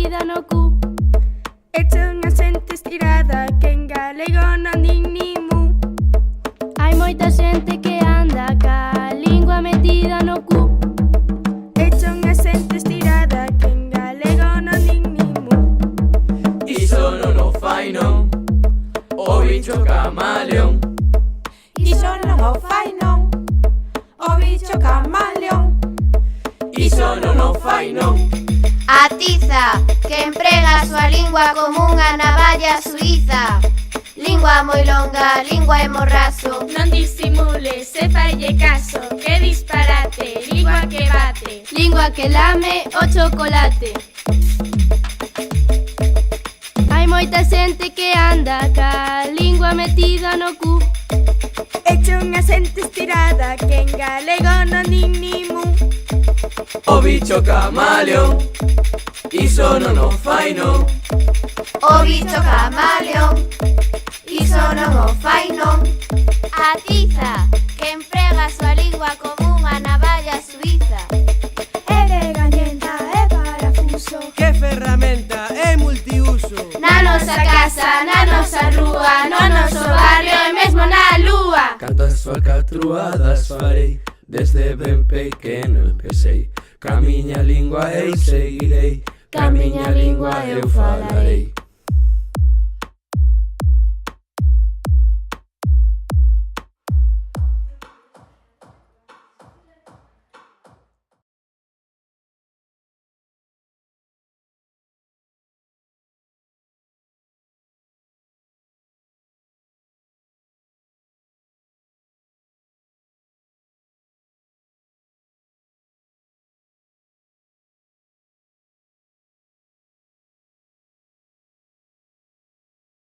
metida no cu. Echa unha xente estirada que en galego non din ni mu. Hai moita xente que anda ca lingua metida no cu. Echa unha xente estirada que en galego non din ni mu. Iso non o fai non o bicho camaleón. Iso non o fai non o bicho camaleón. Iso non o fai non. A tiza, que emprega a súa lingua como unha navalla suiza. Lingua moi longa, lingua e morrazo. Non disimules e falle caso, que disparate, lingua que bate. Lingua que lame o chocolate. Hai moita xente que anda ca lingua metida no cu. Echa unha xente estirada que en galego non din ni mu. O bicho camaleón. Iso non o fai non. O bicho camaleón. Iso non o fai non. A tiza, que emprega a súa lingua como unha navalla suiza. É de gañenta, é parafuso. Que ferramenta é multiuso. Na nosa casa, na nosa rúa, no noso barrio e mesmo na lúa. Cantas falcatruadas farei, desde ben pequeno empecei. Ca miña lingua eu seguirei, ca miña lingua eu falarei.